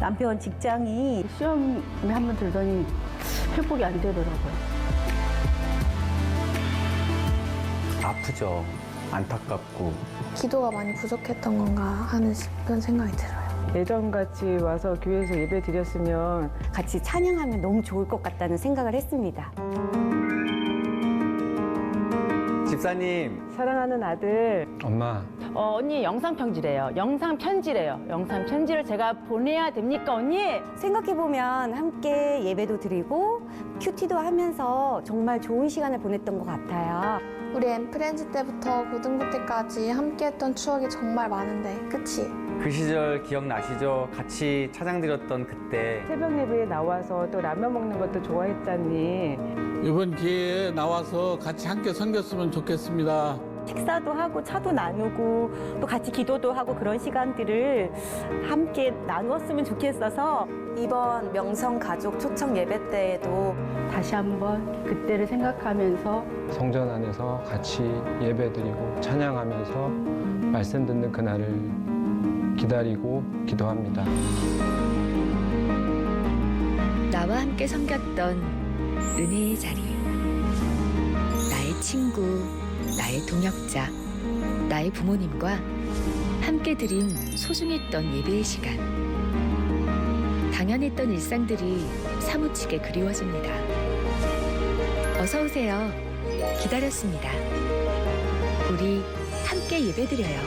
남편 직장이 시험에 한번 들더니 회복이 안 되더라고요. 아프죠. 안타깝고. 기도가 많이 부족했던 건가 하는 그런 생각이 들어요. 예전같이 와서 교회에서 예배 드렸으면 같이 찬양하면 너무 좋을 것 같다는 생각을 했습니다. 집사님. 사랑하는 아들 엄마, 언니 영상 편지래요. 영상 편지래요. 영상 편지를 제가 보내야 됩니까, 언니? 생각해보면 함께 예배도 드리고 큐티도 하면서 정말 좋은 시간을 보냈던 것 같아요. 우리 엠프렌즈 때부터 고등부 때까지 함께했던 추억이 정말 많은데, 그치? 그 시절 기억나시죠? 같이 찬양 드렸던 그때. 새벽 예배에 나와서 또 라면 먹는 것도 좋아했잖니. 이번 기회에 나와서 같이 함께 섬겼으면 좋겠습니다. 식사도 하고 차도 나누고 또 같이 기도도 하고 그런 시간들을 함께 나누었으면 좋겠어서 이번 명성 가족 초청 예배 때에도 다시 한번 그때를 생각하면서 성전 안에서 같이 예배드리고 찬양하면서 말씀 듣는 그날을 기다리고 기도합니다. 나와 함께 섬겼던 은혜의 자리. 나의 친구, 나의 동역자, 나의 부모님과 함께 드린 소중했던 예배의 시간. 당연했던 일상들이 사무치게 그리워집니다. 어서 오세요. 기다렸습니다. 우리 함께 예배드려요.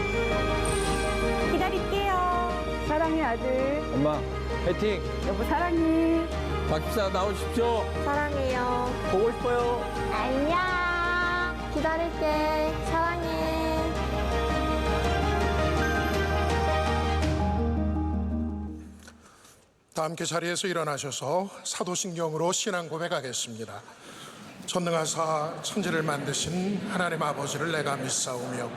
기다릴게요. 사랑해 아들. 엄마, 화이팅! 여보 사랑해. 박 집사 나오십시오. 사랑해요. 보고 싶어요. 안녕. 기다릴게. 사랑해. 다 함께 자리에서 일어나셔서 사도신경으로 신앙 고백하겠습니다. 전능하사 천지를 만드신 하나님 아버지를 내가 믿사오며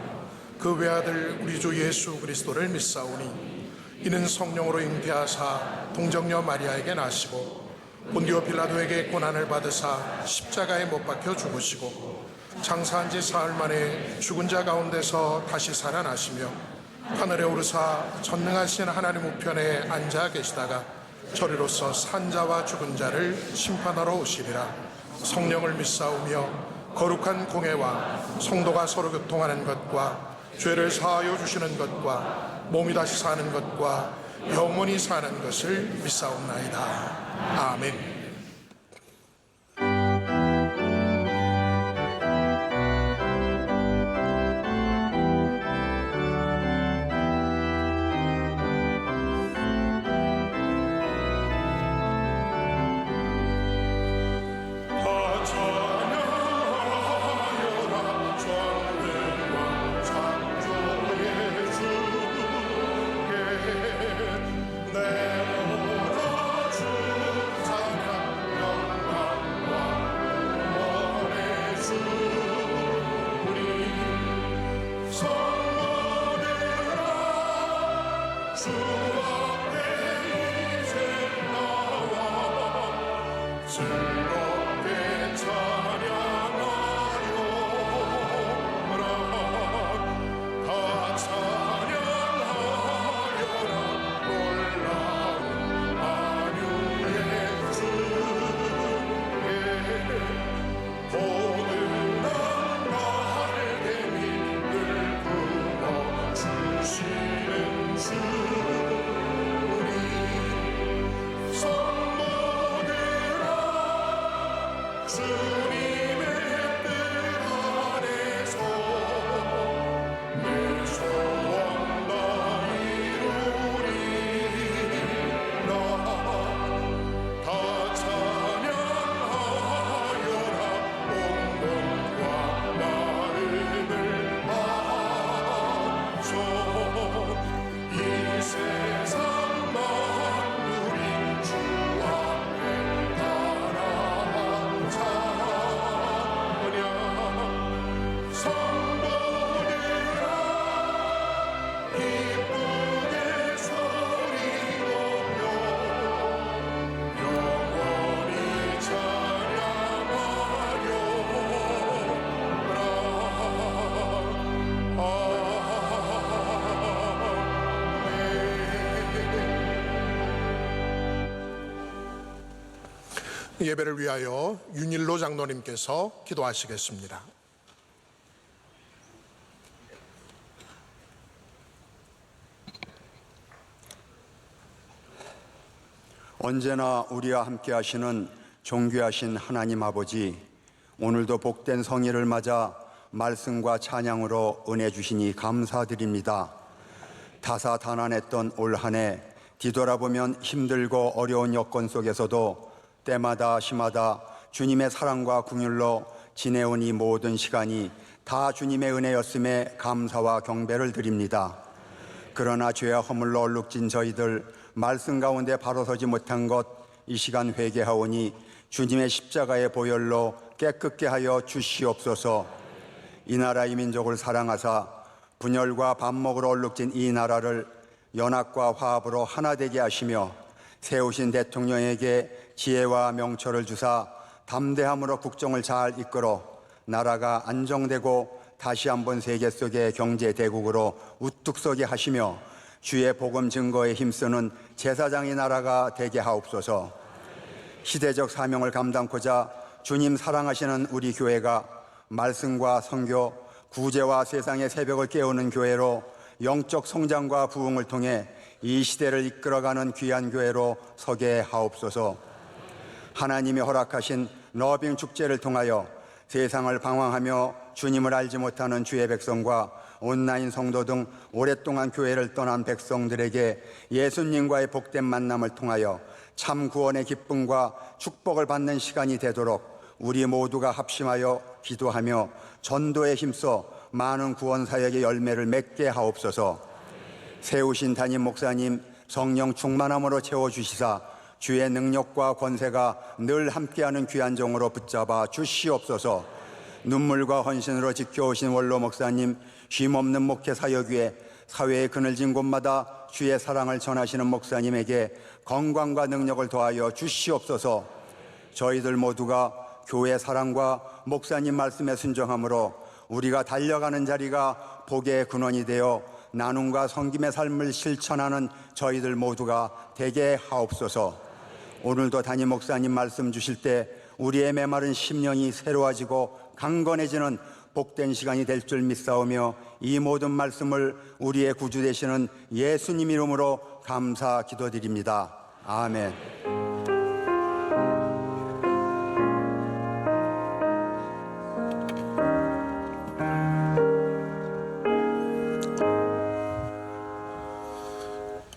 그 외아들 우리 주 예수 그리스도를 믿사오니 이는 성령으로 잉태하사 동정녀 마리아에게 나시고 본디오 빌라도에게 고난을 받으사 십자가에 못 박혀 죽으시고 장사한 지 사흘 만에 죽은 자 가운데서 다시 살아나시며 하늘에 오르사 전능하신 하나님 우편에 앉아 계시다가 저리로서 산 자와 죽은 자를 심판하러 오시리라. 성령을 믿사오며 거룩한 공회와 성도가 서로 교통하는 것과 죄를 사하여 주시는 것과 몸이 다시 사는 것과 영원히 사는 것을 믿사옵나이다. 아멘. 예배를 위하여 윤일로 장로님께서 기도하시겠습니다. 언제나 우리와 함께 하시는 존귀하신 하나님 아버지, 오늘도 복된 성일을 맞아 말씀과 찬양으로 은혜 주시니 감사드립니다. 다사다난했던 올 한 해 뒤돌아보면 힘들고 어려운 여건 속에서도 때마다 시마다 주님의 사랑과 긍휼로 지내온 이 모든 시간이 다 주님의 은혜였음에 감사와 경배를 드립니다. 그러나 죄와 허물로 얼룩진 저희들 말씀 가운데 바로 서지 못한 것 이 시간 회개하오니 주님의 십자가의 보혈로 깨끗게 하여 주시옵소서. 이 나라 이 민족을 사랑하사 분열과 반목으로 얼룩진 이 나라를 연합과 화합으로 하나 되게 하시며 세우신 대통령에게 지혜와 명철을 주사 담대함으로 국정을 잘 이끌어 나라가 안정되고 다시 한번 세계 속의 경제 대국으로 우뚝 서게 하시며 주의 복음 증거에 힘쓰는 제사장의 나라가 되게 하옵소서. 시대적 사명을 감당코자 주님 사랑하시는 우리 교회가 말씀과 선교, 구제와 세상의 새벽을 깨우는 교회로 영적 성장과 부흥을 통해 이 시대를 이끌어가는 귀한 교회로 서게 하옵소서. 하나님이 허락하신 러빙 축제를 통하여 세상을 방황하며 주님을 알지 못하는 주의 백성과 온라인 성도 등 오랫동안 교회를 떠난 백성들에게 예수님과의 복된 만남을 통하여 참 구원의 기쁨과 축복을 받는 시간이 되도록 우리 모두가 합심하여 기도하며 전도에 힘써 많은 구원 사역의 열매를 맺게 하옵소서. 세우신 담임 목사님 성령 충만함으로 채워주시사 주의 능력과 권세가 늘 함께하는 귀한 종으로 붙잡아 주시옵소서. 눈물과 헌신으로 지켜오신 원로 목사님 쉼없는 목회 사역 위에 사회의 그늘진 곳마다 주의 사랑을 전하시는 목사님에게 건강과 능력을 더하여 주시옵소서. 저희들 모두가 교회 사랑과 목사님 말씀에 순종함으로 우리가 달려가는 자리가 복의 근원이 되어 나눔과 섬김의 삶을 실천하는 저희들 모두가 되게 하옵소서. 오늘도 담임 목사님 말씀 주실 때 우리의 메마른 심령이 새로워지고 강건해지는 복된 시간이 될 줄 믿사오며 이 모든 말씀을 우리의 구주 되시는 예수님 이름으로 감사 기도드립니다. 아멘.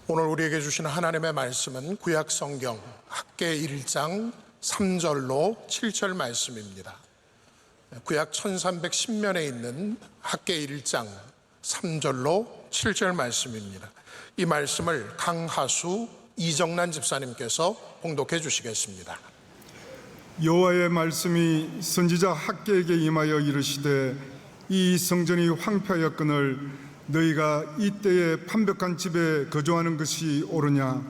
오늘 우리에게 주신 하나님의 말씀은 구약 성경 학개 1장 3절로 7절 말씀입니다. 구약 1310면에 있는 학개 1장 3절로 7절 말씀입니다. 이 말씀을 강하수 이정란 집사님께서 봉독해 주시겠습니다. 여호와의 말씀이 선지자 학개에게 임하여 이르시되 이 성전이 황폐하였거늘 너희가 이때에 판벽한 집에 거주하는 것이 옳으냐?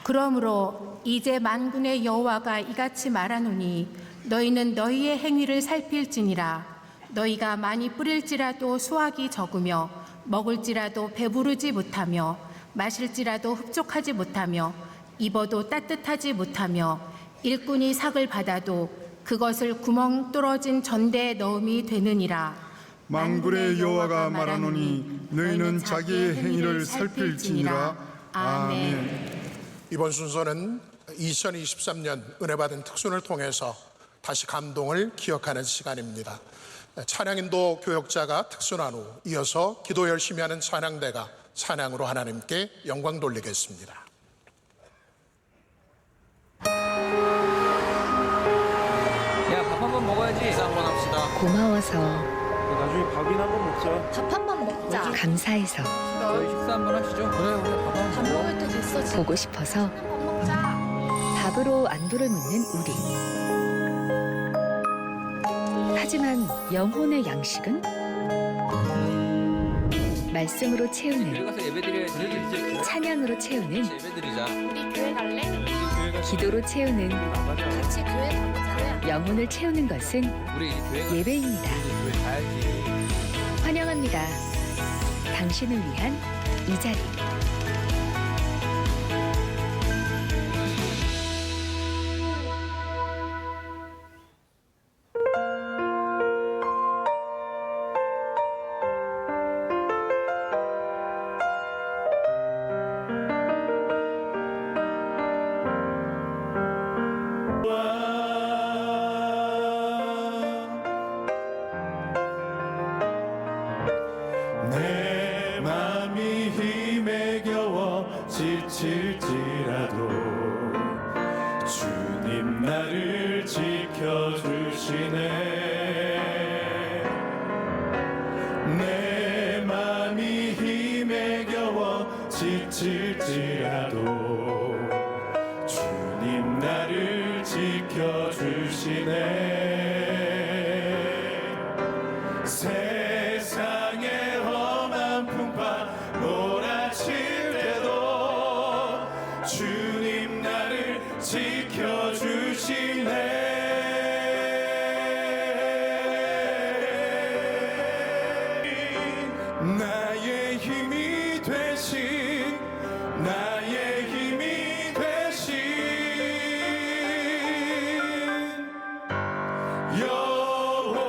그러므로 이제 만군의 여호와가 이같이 말하노니 너희는 너희의 행위를 살필지니라. 너희가 많이 뿌릴지라도 수확이 적으며 먹을지라도 배부르지 못하며 마실지라도 흡족하지 못하며 입어도 따뜻하지 못하며 일꾼이 삭을 받아도 그것을 구멍 뚫어진 전대에 넣음이 되느니라. 만군의 여호와가 말하노니 너희는 자기의 행위를 살필지니라. 아멘. 이번 순서는 2023년 은혜 받은 특순을 통해서 다시 감동을 기억하는 시간입니다. 찬양인도 교역자가 특순한 후 이어서 기도 열심히 하는 찬양대가 찬양으로 하나님께 영광 돌리겠습니다. 야, 밥 한번 먹어야지. 식사 한번 합시다. 고마워서, 나중에 밥이나 한번 먹자. 밥 한 번 먹자. 감사해서, 저희 식사 한번 하시죠. 그래, 우리 밥 한번 밥 먹을 때 됐어 지금. 보고 싶어서 밥 먹자. 밥으로 안도를 묻는 우리. 하지만 영혼의 양식은 말씀으로 채우는, 가서 예배드려야지. 찬양으로 채우는, 예배드리자. 우리 교회 갈래? 기도로 채우는, 같이 교회 가보자. 영혼을 채우는 것은 우리 교회 예배입니다. 교회 가야지. 환영합니다. 당신을 위한 이 자리. 지칠지라도 주님 나를 지켜주시네. 내 맘이 힘에 겨워 지칠지라도 주님 나를 지켜주시네. 세상의 험한 풍파 몰아칠 때도 주님 나를 지켜주시네. 나의 힘이 되신 나의 힘이 되신 여호와.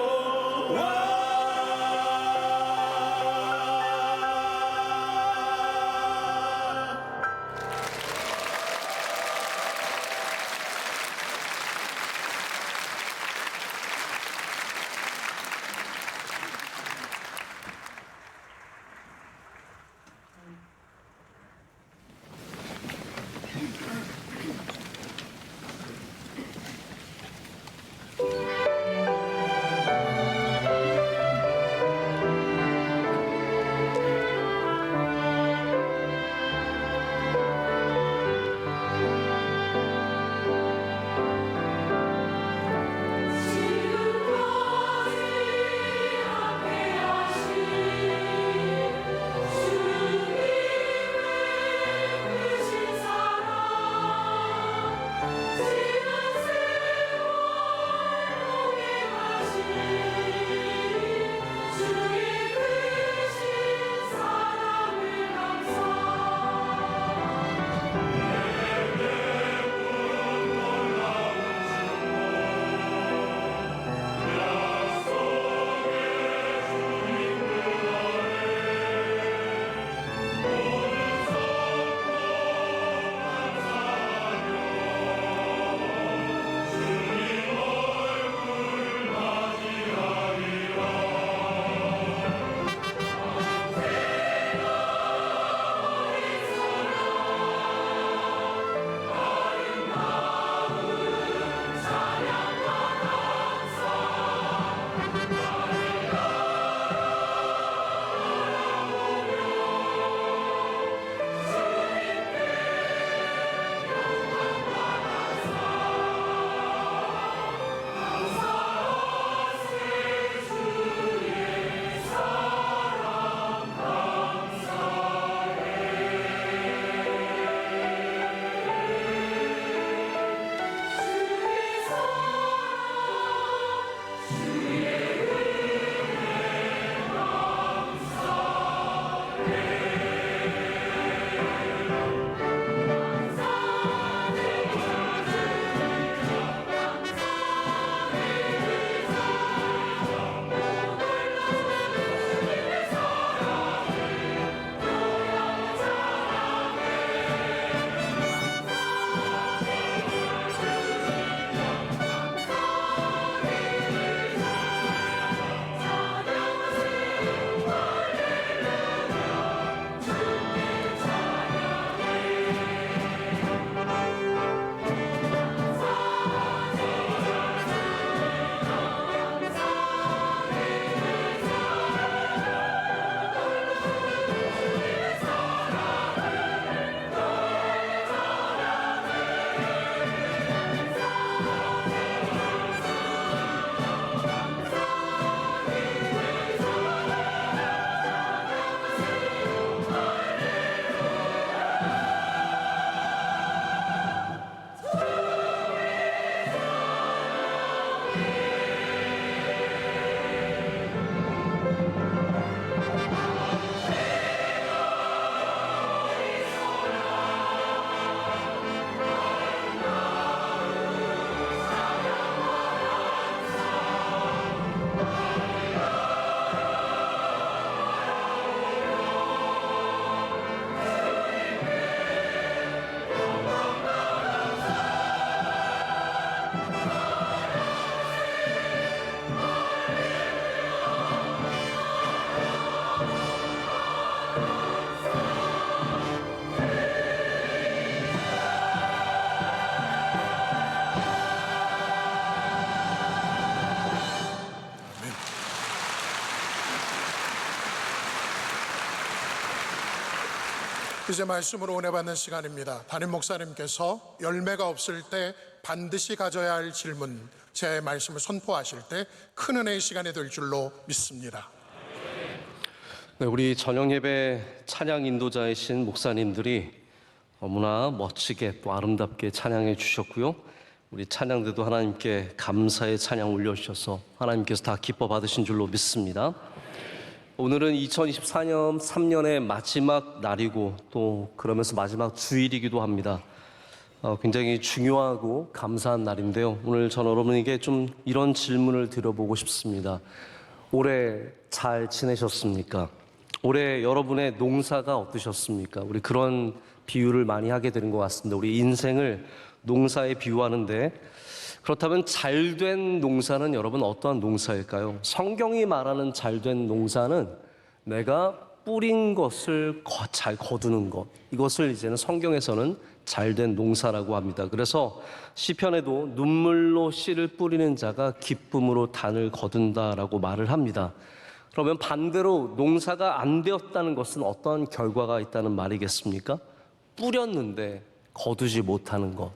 이제 말씀으로 은혜 받는 시간입니다. 담임 목사님께서 열매가 없을 때 반드시 가져야 할 질문, 제 말씀을 선포하실 때 큰 은혜의 시간이 될 줄로 믿습니다. 네, 우리 저녁 예배 찬양 인도자이신 목사님들이 너무나 멋지게 또 아름답게 찬양해 주셨고요. 우리 찬양대도 하나님께 감사의 찬양 올려주셔서 하나님께서 다 기뻐 받으신 줄로 믿습니다. 오늘은 2024년 3년의 마지막 날이고 또 그러면서 마지막 주일이기도 합니다. 굉장히 중요하고 감사한 날인데요. 오늘 전 여러분에게 좀 이런 질문을 드려보고 싶습니다. 올해 잘 지내셨습니까? 올해 여러분의 농사가 어떠셨습니까? 우리 그런 비유를 많이 하게 되는 것 같습니다. 우리 인생을 농사에 비유하는데, 그렇다면 잘된 농사는 여러분 어떠한 농사일까요? 성경이 말하는 잘된 농사는 내가 뿌린 것을 잘 거두는 것, 이것을 이제는 성경에서는 잘된 농사라고 합니다. 그래서 시편에도 눈물로 씨를 뿌리는 자가 기쁨으로 단을 거둔다라고 말을 합니다. 그러면 반대로 농사가 안 되었다는 것은 어떤 결과가 있다는 말이겠습니까? 뿌렸는데 거두지 못하는 것.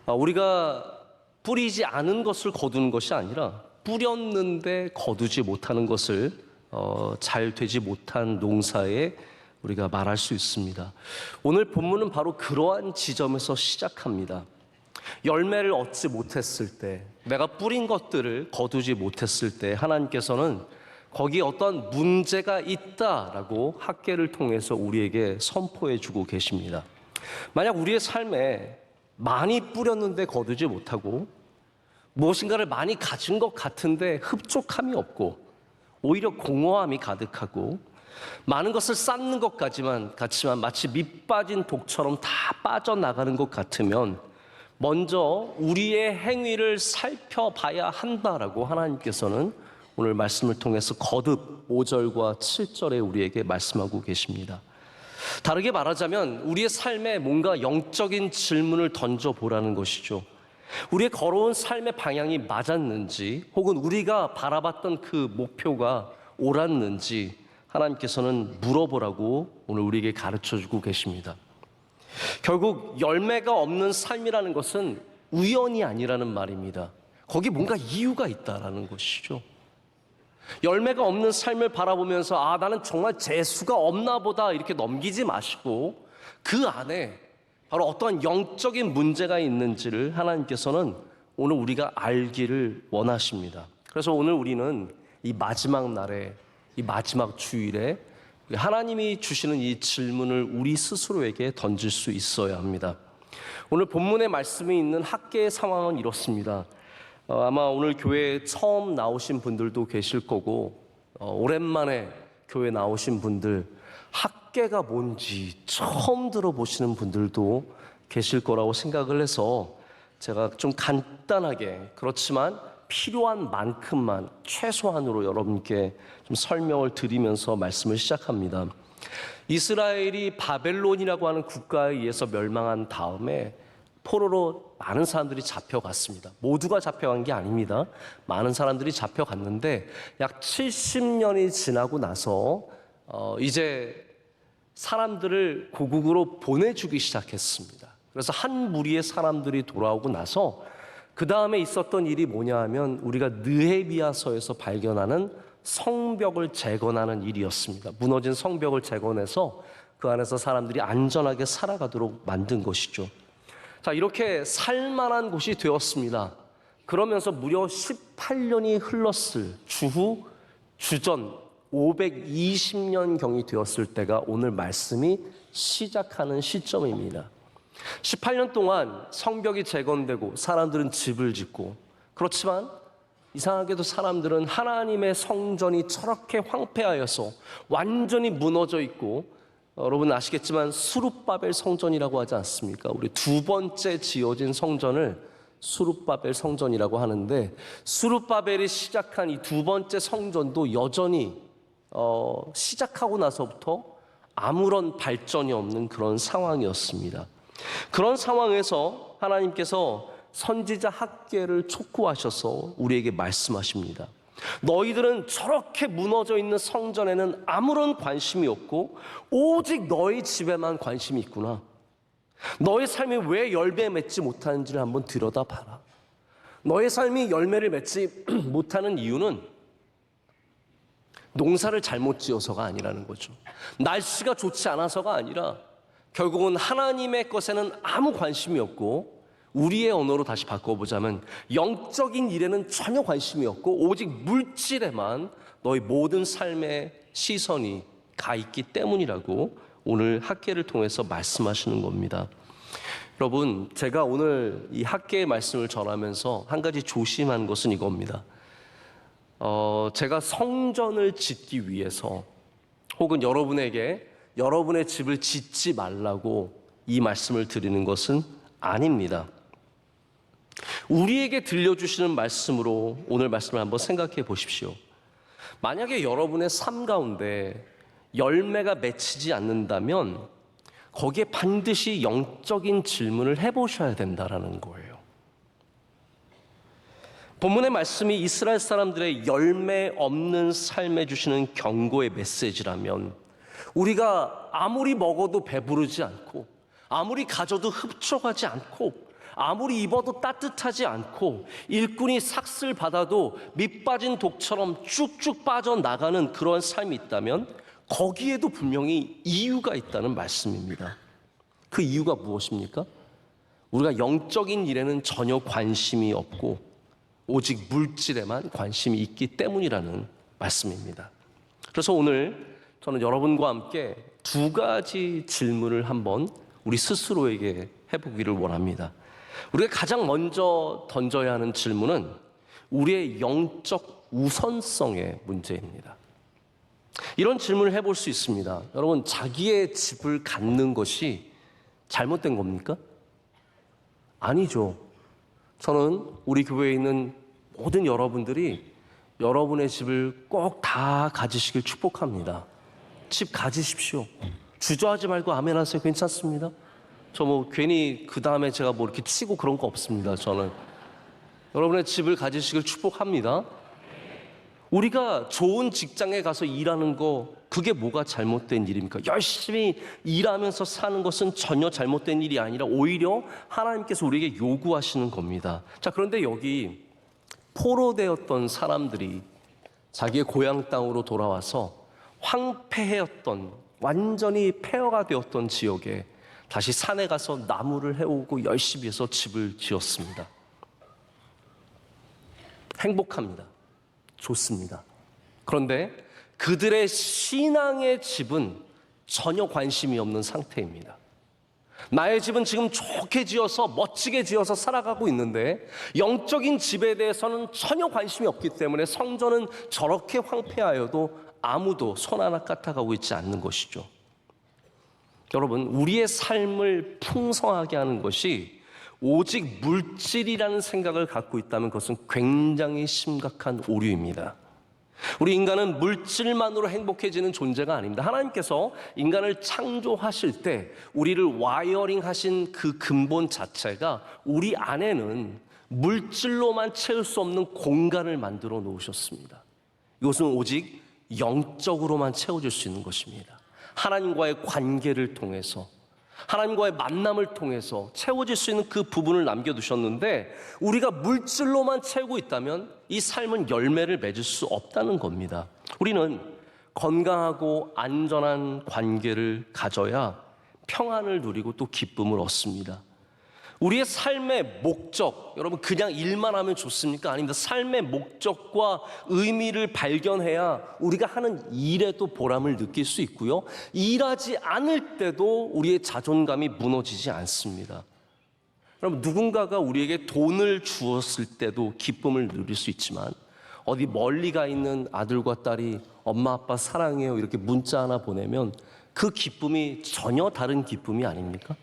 우리가 뿌리지 않은 것을 거두는 것이 아니라 뿌렸는데 거두지 못하는 것을 잘 되지 못한 농사에 우리가 말할 수 있습니다. 오늘 본문은 바로 그러한 지점에서 시작합니다. 열매를 얻지 못했을 때, 내가 뿌린 것들을 거두지 못했을 때 하나님께서는 거기에 어떤 문제가 있다라고 학계를 통해서 우리에게 선포해 주고 계십니다. 만약 우리의 삶에 많이 뿌렸는데 거두지 못하고 무엇인가를 많이 가진 것 같은데 흡족함이 없고 오히려 공허함이 가득하고 많은 것을 쌓는 것 같지만 마치 밑 빠진 독처럼 다 빠져나가는 것 같으면 먼저 우리의 행위를 살펴봐야 한다라고 하나님께서는 오늘 말씀을 통해서 거듭 5절과 7절에 우리에게 말씀하고 계십니다. 다르게 말하자면 우리의 삶에 뭔가 영적인 질문을 던져보라는 것이죠. 우리의 걸어온 삶의 방향이 맞았는지, 혹은 우리가 바라봤던 그 목표가 옳았는지 하나님께서는 물어보라고 오늘 우리에게 가르쳐주고 계십니다. 결국 열매가 없는 삶이라는 것은 우연이 아니라는 말입니다. 거기 뭔가 이유가 있다라는 것이죠. 열매가 없는 삶을 바라보면서 나는 정말 재수가 없나 보다 이렇게 넘기지 마시고 그 안에 바로 어떠한 영적인 문제가 있는지를 하나님께서는 오늘 우리가 알기를 원하십니다. 그래서 오늘 우리는 이 마지막 날에, 이 마지막 주일에 하나님이 주시는 이 질문을 우리 스스로에게 던질 수 있어야 합니다. 오늘 본문의 말씀이 있는 학계의 상황은 이렇습니다. 아마 오늘 교회에 처음 나오신 분들도 계실 거고 오랜만에 교회 나오신 분들, 학계가 뭔지 처음 들어보시는 분들도 계실 거라고 생각을 해서 제가 좀 간단하게, 그렇지만 필요한 만큼만 최소한으로 여러분께 좀 설명을 드리면서 말씀을 시작합니다. 이스라엘이 바벨론이라고 하는 국가에 의해서 멸망한 다음에 포로로 많은 사람들이 잡혀갔습니다. 모두가 잡혀간 게 아닙니다. 많은 사람들이 잡혀갔는데 약 70년이 지나고 나서 이제 사람들을 고국으로 보내주기 시작했습니다. 그래서 한 무리의 사람들이 돌아오고 나서 그 다음에 있었던 일이 뭐냐 하면 우리가 느헤미야서에서 발견하는 성벽을 재건하는 일이었습니다. 무너진 성벽을 재건해서 그 안에서 사람들이 안전하게 살아가도록 만든 것이죠. 자, 이렇게 살만한 곳이 되었습니다. 그러면서 무려 18년이 흘렀을 주전 520년경이 되었을 때가 오늘 말씀이 시작하는 시점입니다. 18년 동안 성벽이 재건되고 사람들은 집을 짓고, 그렇지만 이상하게도 사람들은 하나님의 성전이 저렇게 황폐하여서 완전히 무너져 있고, 여러분 아시겠지만 수룹바벨 성전이라고 하지 않습니까? 우리 두 번째 지어진 성전을 수룹바벨 성전이라고 하는데, 수룹바벨이 시작한 이 두 번째 성전도 여전히 시작하고 나서부터 아무런 발전이 없는 그런 상황이었습니다. 그런 상황에서 하나님께서 선지자 학계를 촉구하셔서 우리에게 말씀하십니다. 너희들은 저렇게 무너져 있는 성전에는 아무런 관심이 없고 오직 너희 집에만 관심이 있구나. 너의 삶이 왜 열매 맺지 못하는지를 한번 들여다봐라. 너의 삶이 열매를 맺지 못하는 이유는 농사를 잘못 지어서가 아니라는 거죠. 날씨가 좋지 않아서가 아니라 결국은 하나님의 것에는 아무 관심이 없고, 우리의 언어로 다시 바꿔보자면 영적인 일에는 전혀 관심이 없고 오직 물질에만 너희 모든 삶의 시선이 가 있기 때문이라고 오늘 학계를 통해서 말씀하시는 겁니다. 여러분, 제가 오늘 이 학계의 말씀을 전하면서 한 가지 조심한 것은 이겁니다. 제가 성전을 짓기 위해서 혹은 여러분에게 여러분의 집을 짓지 말라고 이 말씀을 드리는 것은 아닙니다. 우리에게 들려주시는 말씀으로 오늘 말씀을 한번 생각해 보십시오. 만약에 여러분의 삶 가운데 열매가 맺히지 않는다면 거기에 반드시 영적인 질문을 해보셔야 된다는 거예요. 본문의 말씀이 이스라엘 사람들의 열매 없는 삶에 주시는 경고의 메시지라면, 우리가 아무리 먹어도 배부르지 않고 아무리 가져도 흡족하지 않고 아무리 입어도 따뜻하지 않고 일꾼이 삭슬 받아도 밑 빠진 독처럼 쭉쭉 빠져나가는 그런 삶이 있다면 거기에도 분명히 이유가 있다는 말씀입니다. 그 이유가 무엇입니까? 우리가 영적인 일에는 전혀 관심이 없고 오직 물질에만 관심이 있기 때문이라는 말씀입니다. 그래서 오늘 저는 여러분과 함께 두 가지 질문을 한번 우리 스스로에게 해보기를 원합니다. 우리가 가장 먼저 던져야 하는 질문은 우리의 영적 우선성의 문제입니다. 이런 질문을 해볼 수 있습니다. 여러분, 자기의 집을 갖는 것이 잘못된 겁니까? 아니죠. 저는 우리 교회에 있는 모든 여러분들이 여러분의 집을 꼭 다 가지시길 축복합니다. 집 가지십시오. 주저하지 말고 아멘 하세요. 괜찮습니다. 저 괜히 그 다음에 제가 이렇게 치고 그런 거 없습니다. 저는 여러분의 집을 가지시길 축복합니다. 우리가 좋은 직장에 가서 일하는 거, 그게 뭐가 잘못된 일입니까? 열심히 일하면서 사는 것은 전혀 잘못된 일이 아니라 오히려 하나님께서 우리에게 요구하시는 겁니다. 자, 그런데 여기 포로되었던 사람들이 자기의 고향 땅으로 돌아와서 황폐했던, 완전히 폐허가 되었던 지역에 다시 산에 가서 나무를 해오고 열심히 해서 집을 지었습니다. 행복합니다. 좋습니다. 그런데 그들의 신앙의 집은 전혀 관심이 없는 상태입니다. 나의 집은 지금 좋게 지어서 멋지게 지어서 살아가고 있는데 영적인 집에 대해서는 전혀 관심이 없기 때문에 성전은 저렇게 황폐하여도 아무도 손 하나 까딱하고 있지 않는 것이죠. 여러분, 우리의 삶을 풍성하게 하는 것이 오직 물질이라는 생각을 갖고 있다면 그것은 굉장히 심각한 오류입니다. 우리 인간은 물질만으로 행복해지는 존재가 아닙니다. 하나님께서 인간을 창조하실 때 우리를 와이어링 하신 그 근본 자체가 우리 안에는 물질로만 채울 수 없는 공간을 만들어 놓으셨습니다. 이것은 오직 영적으로만 채워질 수 있는 것입니다. 하나님과의 관계를 통해서, 하나님과의 만남을 통해서 채워질 수 있는 그 부분을 남겨두셨는데 우리가 물질로만 채우고 있다면 이 삶은 열매를 맺을 수 없다는 겁니다. 우리는 건강하고 안전한 관계를 가져야 평안을 누리고 또 기쁨을 얻습니다. 우리의 삶의 목적, 여러분 그냥 일만 하면 좋습니까? 아닙니다. 삶의 목적과 의미를 발견해야 우리가 하는 일에도 보람을 느낄 수 있고요. 일하지 않을 때도 우리의 자존감이 무너지지 않습니다. 여러분, 누군가가 우리에게 돈을 주었을 때도 기쁨을 누릴 수 있지만 어디 멀리 가 있는 아들과 딸이 엄마 아빠 사랑해요 이렇게 문자 하나 보내면 그 기쁨이 전혀 다른 기쁨이 아닙니까?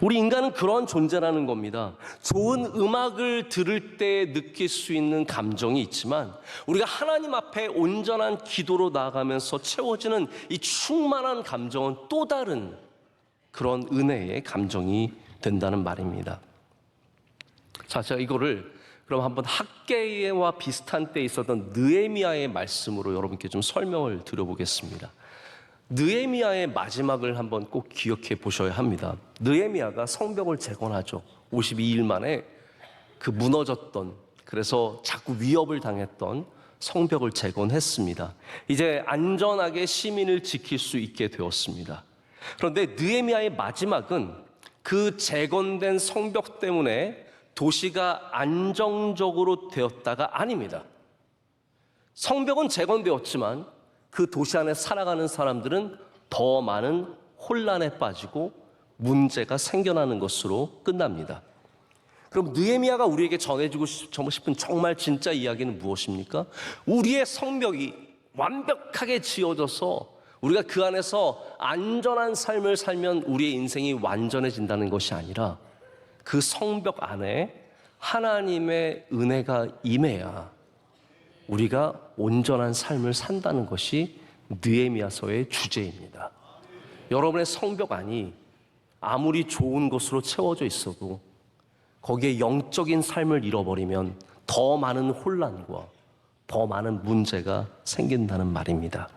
우리 인간은 그런 존재라는 겁니다. 좋은 음악을 들을 때 느낄 수 있는 감정이 있지만 우리가 하나님 앞에 온전한 기도로 나아가면서 채워지는 이 충만한 감정은 또 다른 그런 은혜의 감정이 된다는 말입니다. 자, 제가 이거를 그럼 한번 학개와 비슷한 때에 있었던 느헤미야의 말씀으로 여러분께 좀 설명을 드려보겠습니다. 느헤미야의 마지막을 한번 꼭 기억해 보셔야 합니다. 느헤미야가 성벽을 재건하죠. 52일 만에 그 무너졌던, 그래서 자꾸 위협을 당했던 성벽을 재건했습니다. 이제 안전하게 시민을 지킬 수 있게 되었습니다. 그런데 느헤미야의 마지막은 그 재건된 성벽 때문에 도시가 안정적으로 되었다가 아닙니다. 성벽은 재건되었지만 그 도시 안에 살아가는 사람들은 더 많은 혼란에 빠지고 문제가 생겨나는 것으로 끝납니다. 그럼 느헤미야가 우리에게 전해주고 싶은 정말 진짜 이야기는 무엇입니까? 우리의 성벽이 완벽하게 지어져서 우리가 그 안에서 안전한 삶을 살면 우리의 인생이 완전해진다는 것이 아니라 그 성벽 안에 하나님의 은혜가 임해야 우리가 온전한 삶을 산다는 것이 느헤미야서의 주제입니다. 여러분의 성벽 안이 아무리 좋은 것으로 채워져 있어도 거기에 영적인 삶을 잃어버리면 더 많은 혼란과 더 많은 문제가 생긴다는 말입니다.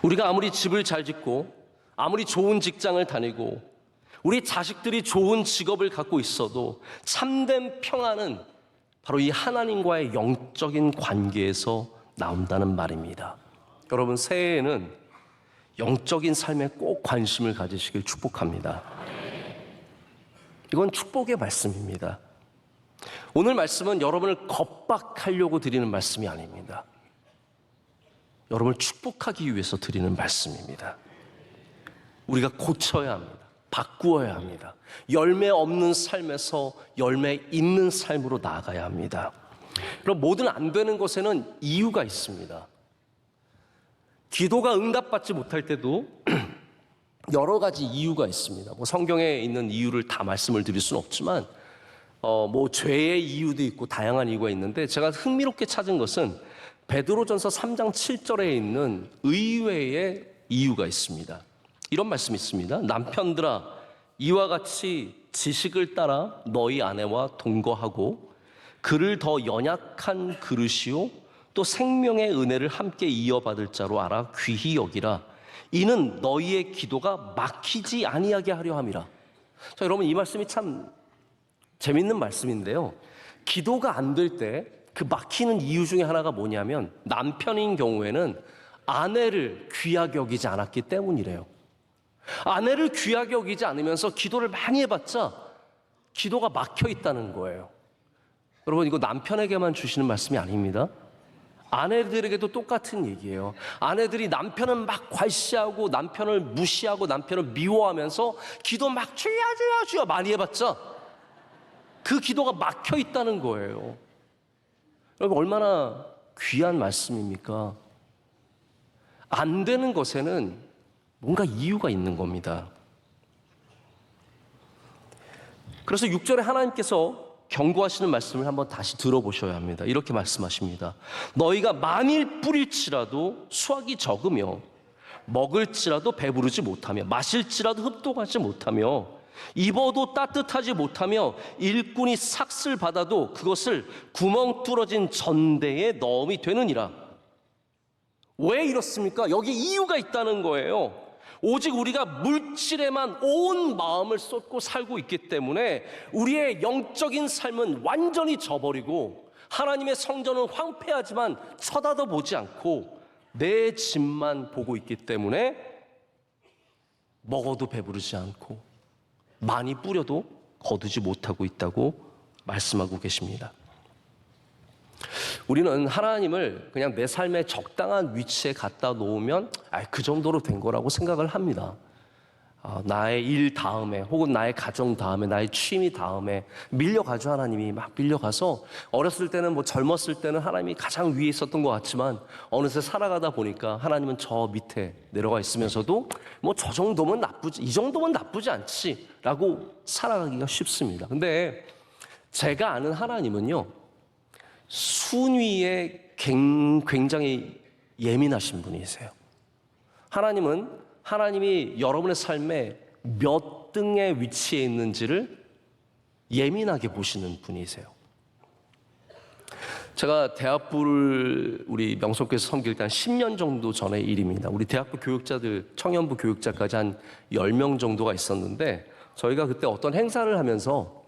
우리가 아무리 집을 잘 짓고 아무리 좋은 직장을 다니고 우리 자식들이 좋은 직업을 갖고 있어도 참된 평안은 바로 이 하나님과의 영적인 관계에서 나온다는 말입니다. 여러분, 새해에는 영적인 삶에 꼭 관심을 가지시길 축복합니다. 이건 축복의 말씀입니다. 오늘 말씀은 여러분을 겁박하려고 드리는 말씀이 아닙니다. 여러분을 축복하기 위해서 드리는 말씀입니다. 우리가 고쳐야 합니다. 바꾸어야 합니다. 열매 없는 삶에서 열매 있는 삶으로 나아가야 합니다. 그럼 뭐든 안 되는 것에는 이유가 있습니다. 기도가 응답받지 못할 때도 여러 가지 이유가 있습니다. 성경에 있는 이유를 다 말씀을 드릴 수는 없지만 죄의 이유도 있고 다양한 이유가 있는데 제가 흥미롭게 찾은 것은 베드로전서 3장 7절에 있는 의외의 이유가 있습니다. 이런 말씀이 있습니다. 남편들아, 이와 같이 지식을 따라 너희 아내와 동거하고 그를 더 연약한 그릇이요 또 생명의 은혜를 함께 이어받을 자로 알아 귀히 여기라. 이는 너희의 기도가 막히지 아니하게 하려 함이라. 자, 여러분, 이 말씀이 참 재밌는 말씀인데요. 기도가 안 될 때 그 막히는 이유 중에 하나가 뭐냐면 남편인 경우에는 아내를 귀하게 여기지 않았기 때문이래요. 아내를 귀하게 여기지 않으면서 기도를 많이 해봤자 기도가 막혀 있다는 거예요. 여러분, 이거 남편에게만 주시는 말씀이 아닙니다. 아내들에게도 똑같은 얘기예요. 아내들이 남편은 막 괄시하고 남편을 무시하고 남편을 미워하면서 기도 막 주여 많이 해봤자 그 기도가 막혀 있다는 거예요. 여러분, 얼마나 귀한 말씀입니까? 안 되는 것에는 뭔가 이유가 있는 겁니다. 그래서 6절에 하나님께서 경고하시는 말씀을 한번 다시 들어보셔야 합니다. 이렇게 말씀하십니다. 너희가 만일 뿌릴지라도 수확이 적으며 먹을지라도 배부르지 못하며 마실지라도 흡독하지 못하며 입어도 따뜻하지 못하며 일꾼이 삭슬 받아도 그것을 구멍 뚫어진 전대에 넣음이 되느니라. 왜 이렇습니까? 여기 이유가 있다는 거예요. 오직 우리가 물질에만 온 마음을 쏟고 살고 있기 때문에 우리의 영적인 삶은 완전히 져버리고 하나님의 성전은 황폐하지만 쳐다도 보지 않고 내 집만 보고 있기 때문에 먹어도 배부르지 않고 많이 뿌려도 거두지 못하고 있다고 말씀하고 계십니다. 우리는 하나님을 그냥 내 삶의 적당한 위치에 갖다 놓으면 그 정도로 된 거라고 생각을 합니다. 나의 일 다음에 혹은 나의 가정 다음에 나의 취미 다음에 밀려가죠. 하나님이 막 밀려가서 어렸을 때는 젊었을 때는 하나님이 가장 위에 있었던 것 같지만 어느새 살아가다 보니까 하나님은 저 밑에 내려가 있으면서도 저 정도면 이 정도면 나쁘지 않지 라고 살아가기가 쉽습니다. 근데 제가 아는 하나님은요, 순위에 굉장히 예민하신 분이세요. 하나님이 여러분의 삶에 몇 등의 위치에 있는지를 예민하게 보시는 분이세요. 제가 대학부를 우리 명성교회에서 섬길 때 한 10년 정도 전의 일입니다. 우리 대학부 교육자들, 청년부 교육자까지 한 10명 정도가 있었는데 저희가 그때 어떤 행사를 하면서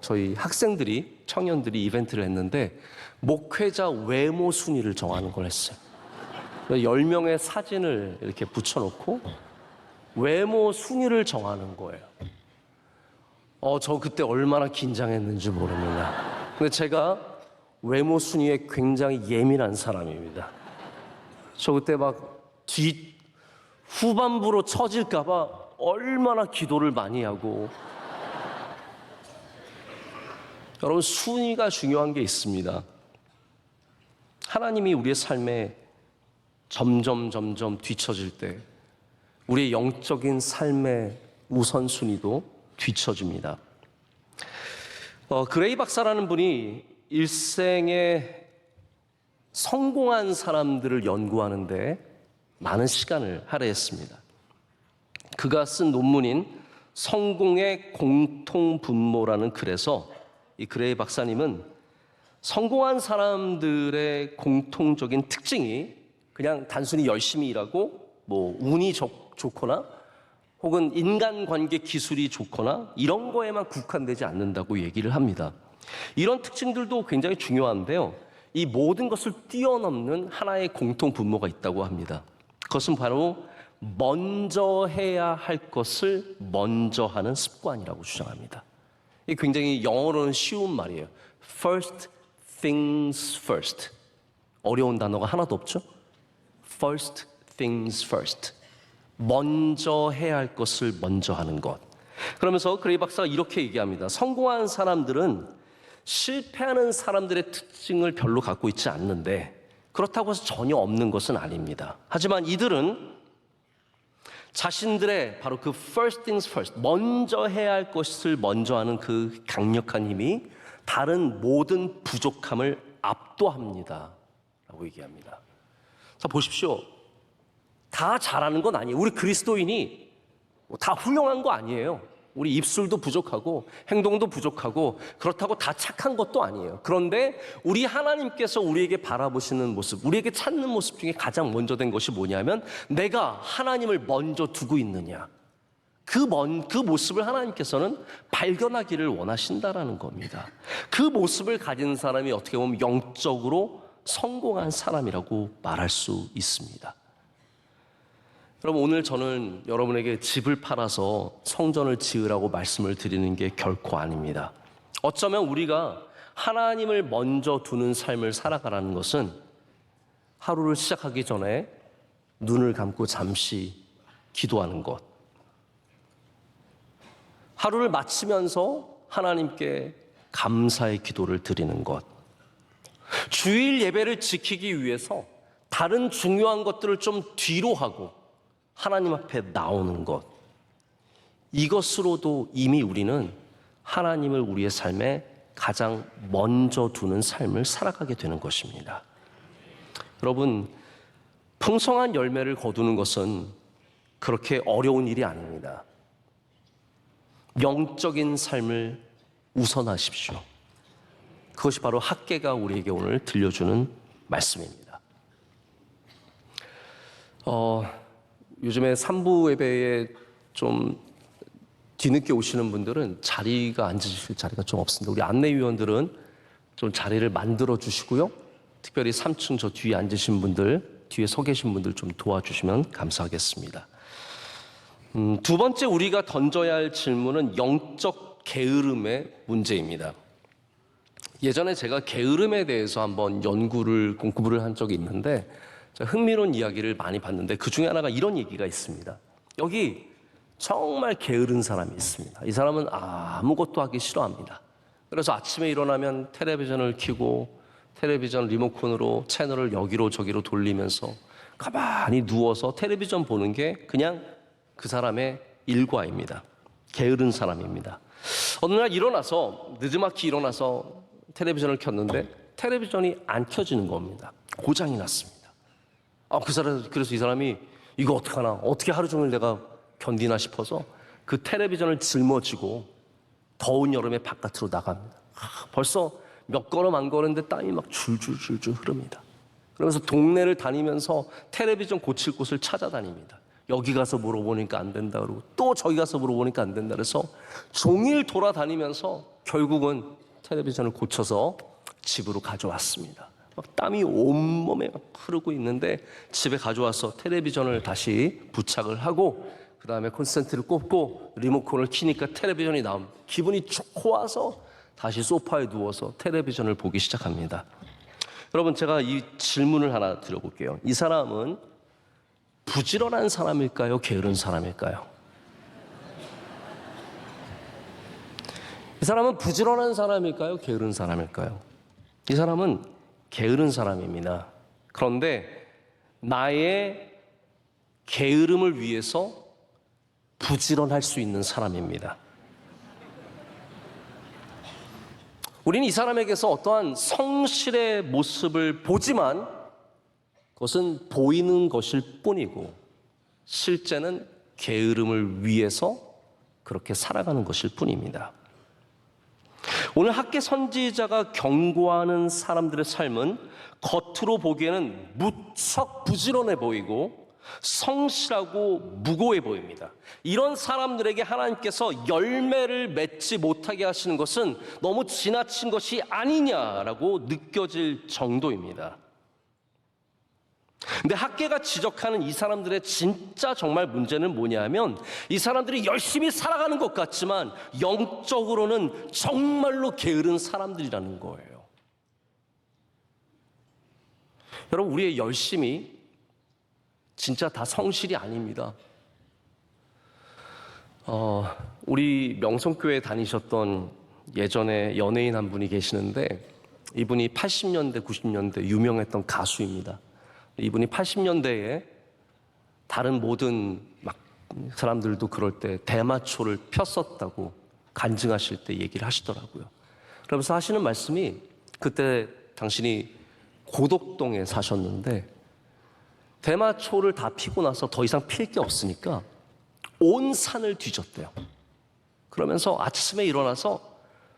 저희 학생들이, 청년들이 이벤트를 했는데 목회자 외모 순위를 정하는 걸 했어요. 10명의 사진을 이렇게 붙여놓고 외모 순위를 정하는 거예요. 저 그때 얼마나 긴장했는지 모릅니다. 근데 제가 외모 순위에 굉장히 예민한 사람입니다. 저 그때 막 후반부로 처질까봐 얼마나 기도를 많이 하고. 여러분, 순위가 중요한 게 있습니다. 하나님이 우리의 삶에 점점 뒤처질 때 우리의 영적인 삶의 우선순위도 뒤처집니다. 그레이 박사라는 분이 일생에 성공한 사람들을 연구하는데 많은 시간을 할애했습니다. 그가 쓴 논문인 성공의 공통분모라는 글에서 이 그레이 박사님은 성공한 사람들의 공통적인 특징이 그냥 단순히 열심히 일하고 운이 좋거나 혹은 인간관계 기술이 좋거나 이런 거에만 국한되지 않는다고 얘기를 합니다. 이런 특징들도 굉장히 중요한데요. 이 모든 것을 뛰어넘는 하나의 공통 분모가 있다고 합니다. 그것은 바로 먼저 해야 할 것을 먼저 하는 습관이라고 주장합니다. 이게 굉장히 영어로는 쉬운 말이에요. First things first. 어려운 단어가 하나도 없죠? First things first. 먼저 해야 할 것을 먼저 하는 것. 그러면서 그레이 박사가 이렇게 얘기합니다. 성공한 사람들은 실패하는 사람들의 특징을 별로 갖고 있지 않는데 그렇다고 해서 전혀 없는 것은 아닙니다. 하지만 이들은 자신들의 바로 그 first things first, 먼저 해야 할 것을 먼저 하는 그 강력한 힘이 다른 모든 부족함을 압도합니다 라고 얘기합니다. 자, 보십시오. 다 잘하는 건 아니에요. 우리 그리스도인이 다 훌륭한 거 아니에요. 우리 입술도 부족하고 행동도 부족하고 그렇다고 다 착한 것도 아니에요. 그런데 우리 하나님께서 우리에게 바라보시는 모습, 우리에게 찾는 모습 중에 가장 먼저 된 것이 뭐냐면 내가 하나님을 먼저 두고 있느냐. 그 모습을 하나님께서는 발견하기를 원하신다라는 겁니다. 그 모습을 가진 사람이 어떻게 보면 영적으로 성공한 사람이라고 말할 수 있습니다. 여러분, 오늘 저는 여러분에게 집을 팔아서 성전을 지으라고 말씀을 드리는 게 결코 아닙니다. 어쩌면 우리가 하나님을 먼저 두는 삶을 살아가라는 것은 하루를 시작하기 전에 눈을 감고 잠시 기도하는 것, 하루를 마치면서 하나님께 감사의 기도를 드리는 것, 주일 예배를 지키기 위해서 다른 중요한 것들을 좀 뒤로 하고 하나님 앞에 나오는 것, 이것으로도 이미 우리는 하나님을 우리의 삶에 가장 먼저 두는 삶을 살아가게 되는 것입니다. 여러분, 풍성한 열매를 거두는 것은 그렇게 어려운 일이 아닙니다. 영적인 삶을 우선하십시오. 그것이 바로 학개가 우리에게 오늘 들려주는 말씀입니다. 요즘에 3부 예배에 좀 뒤늦게 오시는 분들은 자리가 앉으실 자리가 좀 없습니다. 우리 안내위원들은 좀 자리를 만들어 주시고요. 특별히 3층 저 뒤에 앉으신 분들, 뒤에 서 계신 분들 좀 도와주시면 감사하겠습니다. 두 번째 우리가 던져야 할 질문은 영적 게으름의 문제입니다. 예전에 제가 게으름에 대해서 한번 공부를 한 적이 있는데 흥미로운 이야기를 많이 봤는데 그 중에 하나가 이런 얘기가 있습니다. 여기 정말 게으른 사람이 있습니다. 이 사람은 아무것도 하기 싫어합니다. 그래서 아침에 일어나면 텔레비전을 켜고 텔레비전 리모컨으로 채널을 여기로 저기로 돌리면서 가만히 누워서 텔레비전 보는 게 그냥 그 사람의 일과입니다. 게으른 사람입니다. 어느 날 늦지막히 일어나서 텔레비전을 켰는데 텔레비전이 안 켜지는 겁니다. 고장이 났습니다. 그래서 이 사람이 이거 어떡하나, 어떻게 하루 종일 내가 견디나 싶어서 그 텔레비전을 짊어지고 더운 여름에 바깥으로 나갑니다. 벌써 몇 걸음 안 걸었는데 땀이 막 줄줄줄줄 흐릅니다. 그러면서 동네를 다니면서 텔레비전 고칠 곳을 찾아다닙니다. 여기 가서 물어보니까 안 된다 그러고 또 저기 가서 물어보니까 안 된다 그래서 종일 돌아다니면서 결국은 텔레비전을 고쳐서 집으로 가져왔습니다. 막 땀이 온몸에 막 흐르고 있는데 집에 가져와서 텔레비전을 다시 부착을 하고 그 다음에 콘센트를 꼽고 리모컨을 키니까 텔레비전이 나옵니다. 기분이 좋아서 다시 소파에 누워서 텔레비전을 보기 시작합니다. 여러분, 제가 이 질문을 하나 드려볼게요. 이 사람은 부지런한 사람일까요? 게으른 사람일까요? 이 사람은 부지런한 사람일까요? 게으른 사람일까요? 이 사람은 게으른 사람입니다. 그런데 나의 게으름을 위해서 부지런할 수 있는 사람입니다. 우리는 이 사람에게서 어떠한 성실의 모습을 보지만 그것은 보이는 것일 뿐이고 실제는 게으름을 위해서 그렇게 살아가는 것일 뿐입니다. 오늘 학개 선지자가 경고하는 사람들의 삶은 겉으로 보기에는 무척 부지런해 보이고 성실하고 무고해 보입니다. 이런 사람들에게 하나님께서 열매를 맺지 못하게 하시는 것은 너무 지나친 것이 아니냐라고 느껴질 정도입니다. 근데 학개가 지적하는 이 사람들의 진짜 정말 문제는 뭐냐면 이 사람들이 열심히 살아가는 것 같지만 영적으로는 정말로 게으른 사람들이라는 거예요. 여러분, 우리의 열심이 진짜 다 성실이 아닙니다. 우리 명성교회 다니셨던 예전에 연예인 한 분이 계시는데 이분이 80년대, 90년대 유명했던 가수입니다. 이분이 80년대에 다른 모든 막 사람들도 그럴 때 대마초를 폈었다고 간증하실 때 얘기를 하시더라고요. 그러면서 하시는 말씀이 그때 당신이 고덕동에 사셨는데 대마초를 다 피고 나서 더 이상 필 게 없으니까 온 산을 뒤졌대요. 그러면서 아침에 일어나서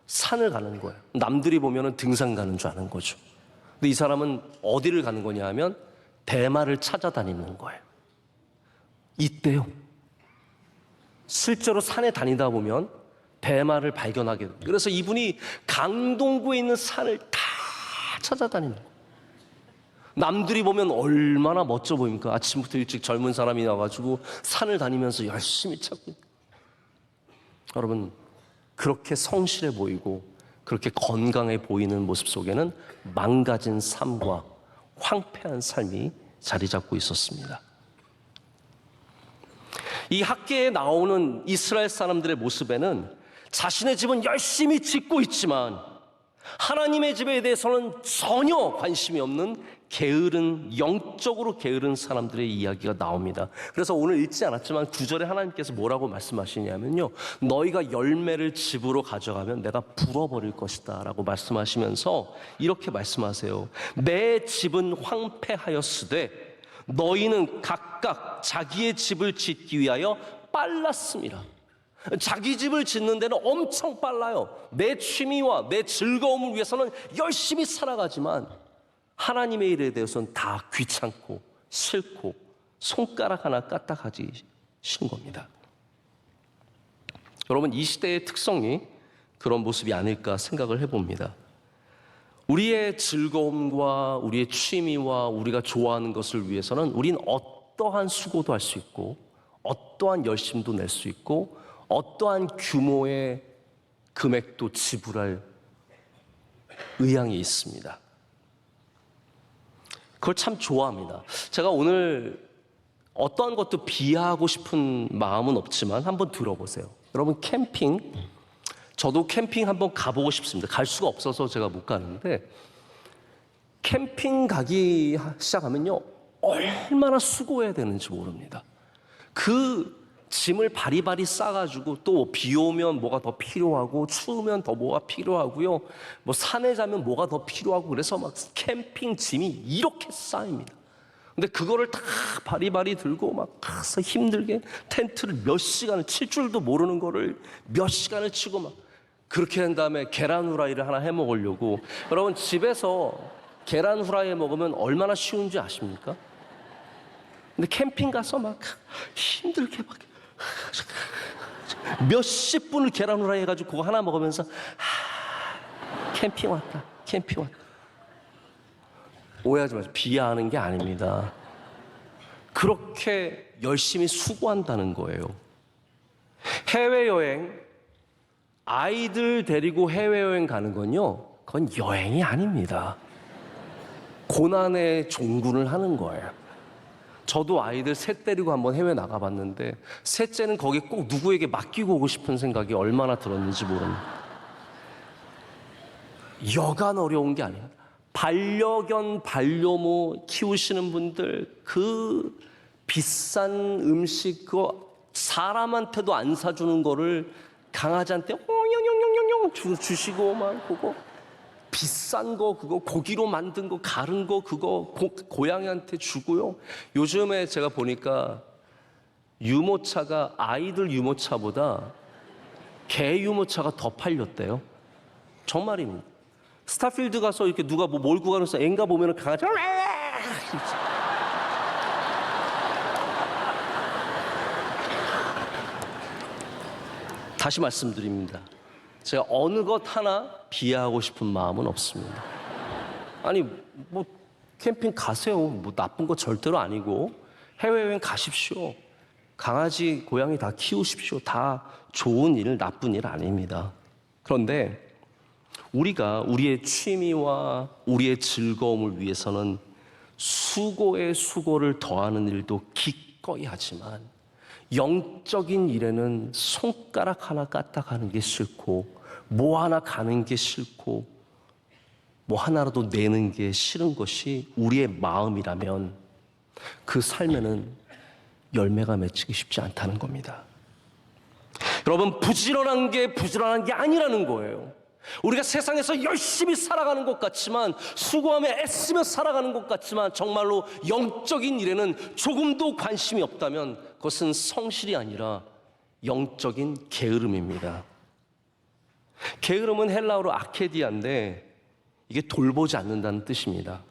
산을 가는 거예요. 남들이 보면은 등산 가는 줄 아는 거죠. 근데 이 사람은 어디를 가는 거냐 하면 대마를 찾아다니는 거예요. 이때요. 실제로 산에 다니다 보면 대마를 발견하게 됩니다. 그래서 이분이 강동구에 있는 산을 다 찾아다니는 거예요. 남들이 보면 얼마나 멋져 보입니까? 아침부터 일찍 젊은 사람이 나와가지고 산을 다니면서 열심히 찾고. 여러분, 그렇게 성실해 보이고 그렇게 건강해 보이는 모습 속에는 망가진 삶과 황폐한 삶이 자리 잡고 있었습니다. 이 학개에 나오는 이스라엘 사람들의 모습에는 자신의 집은 열심히 짓고 있지만 하나님의 집에 대해서는 전혀 관심이 없는 게으른, 영적으로 게으른 사람들의 이야기가 나옵니다. 그래서 오늘 읽지 않았지만 9절에 하나님께서 뭐라고 말씀하시냐면요, 너희가 열매를 집으로 가져가면 내가 불어버릴 것이다 라고 말씀하시면서 이렇게 말씀하세요. 내 집은 황폐하였으되 너희는 각각 자기의 집을 짓기 위하여 빨랐습니다. 자기 집을 짓는 데는 엄청 빨라요. 내 취미와 내 즐거움을 위해서는 열심히 살아가지만 하나님의 일에 대해서는 다 귀찮고 싫고 손가락 하나 까딱하기 싫은 겁니다. 여러분, 이 시대의 특성이 그런 모습이 아닐까 생각을 해봅니다. 우리의 즐거움과 우리의 취미와 우리가 좋아하는 것을 위해서는 우린 어떠한 수고도 할 수 있고 어떠한 열심도 낼 수 있고 어떠한 규모의 금액도 지불할 의향이 있습니다. 그걸 참 좋아합니다. 제가 오늘 어떠한 것도 비하하고 싶은 마음은 없지만 한번 들어보세요. 여러분, 캠핑, 저도 캠핑 한번 가보고 싶습니다. 갈 수가 없어서 제가 못 가는데 캠핑 가기 시작하면요 얼마나 수고해야 되는지 모릅니다. 그 짐을 바리바리 싸가지고 또 비 오면 뭐가 더 필요하고 추우면 더 뭐가 필요하고요. 뭐 산에 자면 뭐가 더 필요하고 그래서 막 캠핑 짐이 이렇게 쌓입니다. 근데 그거를 다 바리바리 들고 막 가서 힘들게 텐트를 몇 시간을 칠 줄도 모르는 거를 몇 시간을 치고 막 그렇게 한 다음에 계란 후라이를 하나 해 먹으려고. 여러분, 집에서 계란 후라이 먹으면 얼마나 쉬운지 아십니까? 근데 캠핑 가서 막 힘들게 막 몇십 분을 계란 후라이 해가지고 그거 하나 먹으면서 캠핑 왔다. 오해하지 마세요. 비하하는 게 아닙니다. 그렇게 열심히 수고한다는 거예요. 해외여행, 아이들 데리고 해외여행 가는 건요, 그건 여행이 아닙니다. 고난의 종군을 하는 거예요. 저도 아이들 셋 데리고 한번 해외 나가봤는데 셋째는 거기 꼭 누구에게 맡기고 오고 싶은 생각이 얼마나 들었는지 모릅니다. 여간 어려운 게 아닙니다. 반려견, 반려모 키우시는 분들 그 비싼 음식 그거 사람한테도 안 사주는 거를 강아지한테 주시고 막 그거 비싼 거 그거 고기로 만든 거 가른 거 그거 고양이한테 주고요. 요즘에 제가 보니까 유모차가 아이들 유모차보다 개 유모차가 더 팔렸대요. 정말입니다. 스타필드 가서 이렇게 누가 뭐 몰고 가면서 앵가 보면은 강아지가 다시 말씀드립니다. 제가 어느 것 하나 비하하고 싶은 마음은 없습니다. 아니 뭐 캠핑 가세요. 뭐 나쁜 거 절대로 아니고 해외여행 가십시오. 강아지, 고양이 다 키우십시오. 다 좋은 일, 나쁜 일 아닙니다. 그런데 우리가 우리의 취미와 우리의 즐거움을 위해서는 수고에 수고를 더하는 일도 기꺼이 하지만 영적인 일에는 손가락 하나 까딱하는 게 싫고 뭐 하나 가는 게 싫고 뭐 하나라도 내는 게 싫은 것이 우리의 마음이라면 그 삶에는 열매가 맺히기 쉽지 않다는 겁니다. 여러분, 부지런한 게 아니라는 거예요. 우리가 세상에서 열심히 살아가는 것 같지만 수고하며 애쓰며 살아가는 것 같지만 정말로 영적인 일에는 조금도 관심이 없다면 그것은 성실이 아니라 영적인 게으름입니다. 게으름은 헬라어로 아케디아인데 이게 돌보지 않는다는 뜻입니다.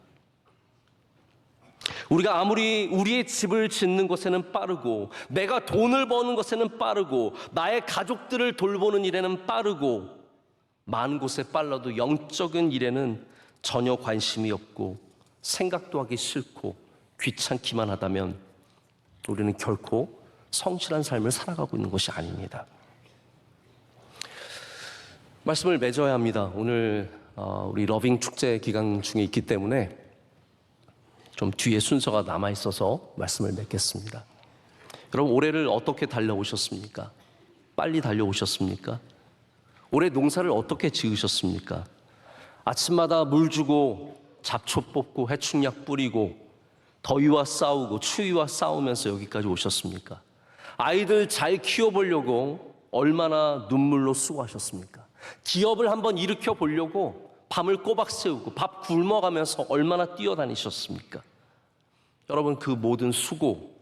우리가 아무리 우리의 집을 짓는 것에는 빠르고 내가 돈을 버는 것에는 빠르고 나의 가족들을 돌보는 일에는 빠르고 많은 곳에 빨라도 영적인 일에는 전혀 관심이 없고 생각도 하기 싫고 귀찮기만 하다면 우리는 결코 성실한 삶을 살아가고 있는 것이 아닙니다. 말씀을 맺어야 합니다. 오늘 우리 러빙 축제 기간 중에 있기 때문에 좀 뒤에 순서가 남아있어서 말씀을 맺겠습니다. 여러분, 올해를 어떻게 달려오셨습니까? 빨리 달려오셨습니까? 올해 농사를 어떻게 지으셨습니까? 아침마다 물 주고 잡초 뽑고 해충약 뿌리고 더위와 싸우고 추위와 싸우면서 여기까지 오셨습니까? 아이들 잘 키워보려고 얼마나 눈물로 수고하셨습니까? 기업을 한번 일으켜 보려고 밤을 꼬박 새우고 밥 굶어가면서 얼마나 뛰어다니셨습니까? 여러분, 그 모든 수고,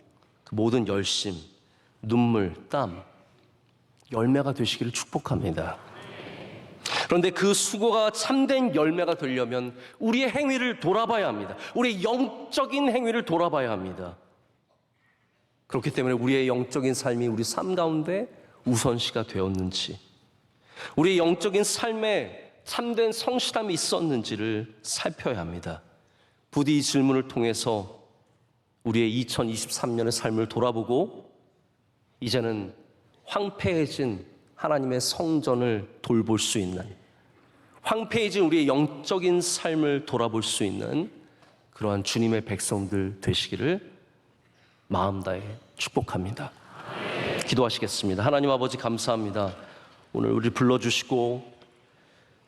그 모든 열심, 눈물, 땀, 열매가 되시기를 축복합니다. 그런데 그 수고가 참된 열매가 되려면 우리의 행위를 돌아봐야 합니다. 우리의 영적인 행위를 돌아봐야 합니다. 그렇기 때문에 우리의 영적인 삶이 우리 삶 가운데 우선시가 되었는지, 우리의 영적인 삶에 참된 성실함이 있었는지를 살펴야 합니다. 부디 이 질문을 통해서 우리의 2023년의 삶을 돌아보고 이제는 황폐해진 하나님의 성전을 돌볼 수 있는, 황폐해진 우리의 영적인 삶을 돌아볼 수 있는 그러한 주님의 백성들 되시기를 마음 다해 축복합니다. 기도하시겠습니다. 하나님 아버지, 감사합니다. 오늘 우리 불러주시고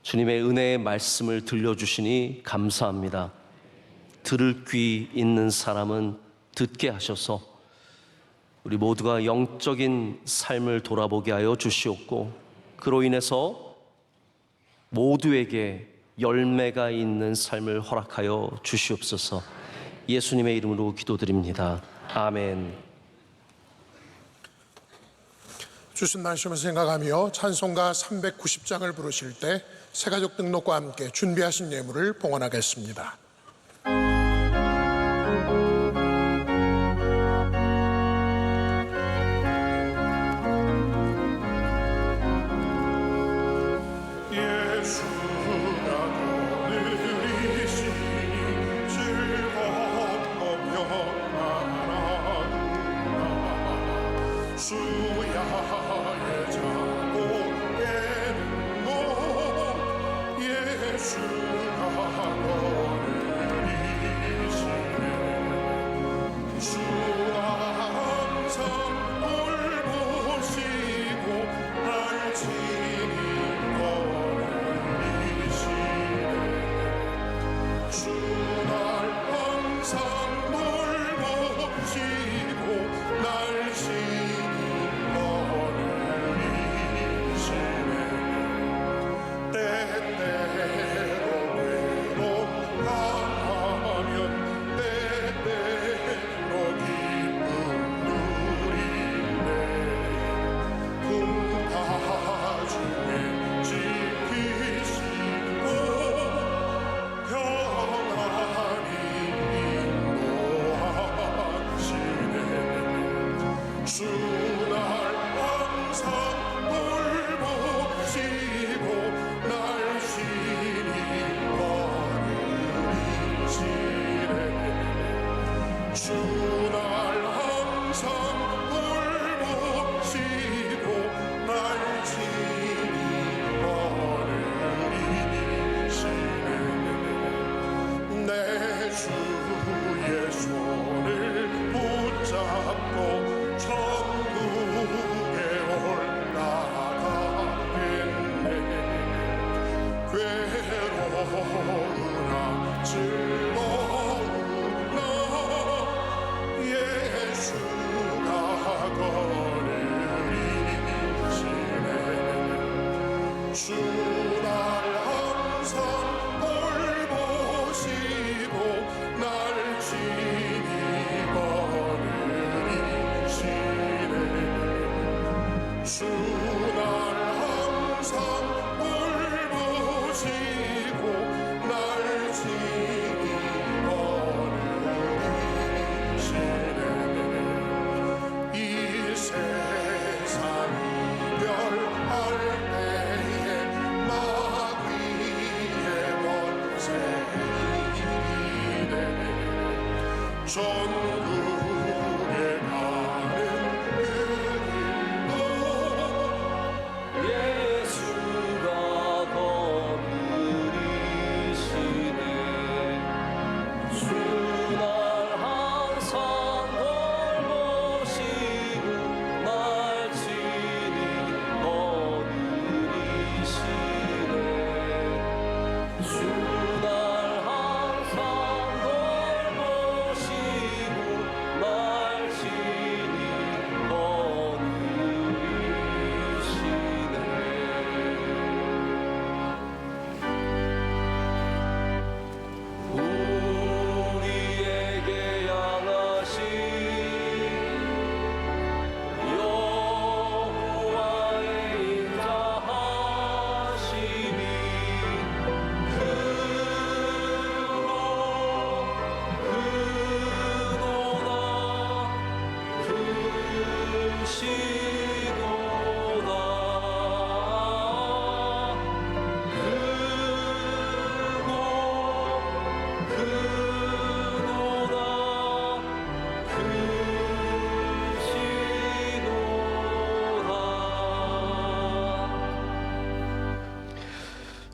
주님의 은혜의 말씀을 들려주시니 감사합니다. 들을 귀 있는 사람은 듣게 하셔서 우리 모두가 영적인 삶을 돌아보게 하여 주시옵고 그로 인해서 모두에게 열매가 있는 삶을 허락하여 주시옵소서. 예수님의 이름으로 기도드립니다. 아멘. 주신 말씀을 생각하며 찬송가 390장을 부르실 때 새가족 등록과 함께 준비하신 예물을 봉헌하겠습니다.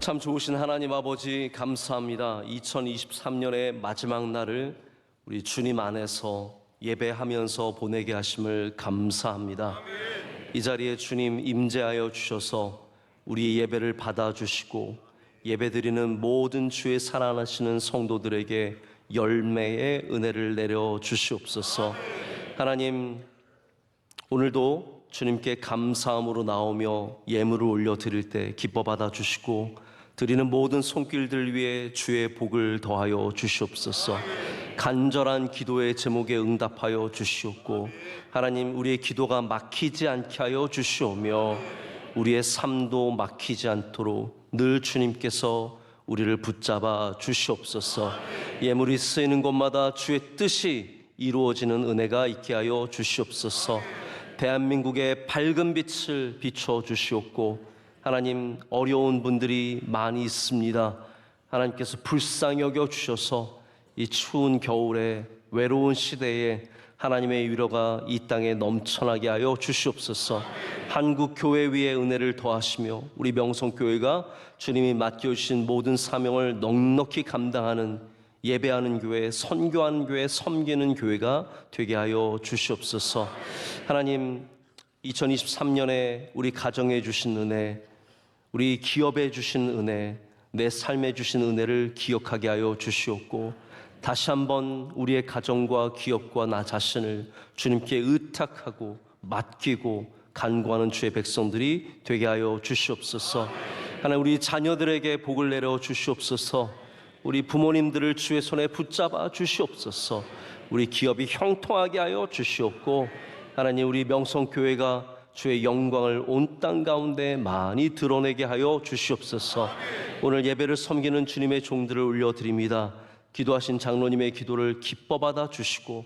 참 좋으신 하나님 아버지 감사합니다. 2023년의 마지막 날을 우리 주님 안에서 예배하면서 보내게 하심을 감사합니다. 이 자리에 주님 임재하여 주셔서 우리 예배를 받아주시고 예배드리는 모든 주의 사랑하시는 성도들에게 열매의 은혜를 내려 주시옵소서. 하나님, 오늘도 주님께 감사함으로 나오며 예물을 올려드릴 때 기뻐 받아주시고 드리는 모든 손길들 위해 주의 복을 더하여 주시옵소서. 간절한 기도의 제목에 응답하여 주시옵고 하나님 우리의 기도가 막히지 않게 하여 주시오며 우리의 삶도 막히지 않도록 늘 주님께서 우리를 붙잡아 주시옵소서. 예물이 쓰이는 곳마다 주의 뜻이 이루어지는 은혜가 있게 하여 주시옵소서. 대한민국의 밝은 빛을 비춰 주시옵고 하나님 어려운 분들이 많이 있습니다. 하나님께서 불쌍히 여겨 주셔서 이 추운 겨울에 외로운 시대에 하나님의 위로가 이 땅에 넘쳐나게 하여 주시옵소서. 한국 교회 위에 은혜를 더하시며 우리 명성교회가 주님이 맡겨주신 모든 사명을 넉넉히 감당하는 예배하는 교회, 선교하는 교회, 섬기는 교회가 되게 하여 주시옵소서. 하나님 2023년에 우리 가정에 주신 은혜, 우리 기업에 주신 은혜, 내 삶에 주신 은혜를 기억하게 하여 주시옵고 다시 한번 우리의 가정과 기업과 나 자신을 주님께 의탁하고 맡기고 간구하는 주의 백성들이 되게 하여 주시옵소서. 하나님 우리 자녀들에게 복을 내려 주시옵소서. 우리 부모님들을 주의 손에 붙잡아 주시옵소서. 우리 기업이 형통하게 하여 주시옵고 하나님 우리 명성교회가 주의 영광을 온 땅 가운데 많이 드러내게 하여 주시옵소서. 오늘 예배를 섬기는 주님의 종들을 올려드립니다. 기도하신 장로님의 기도를 기뻐 받아 주시고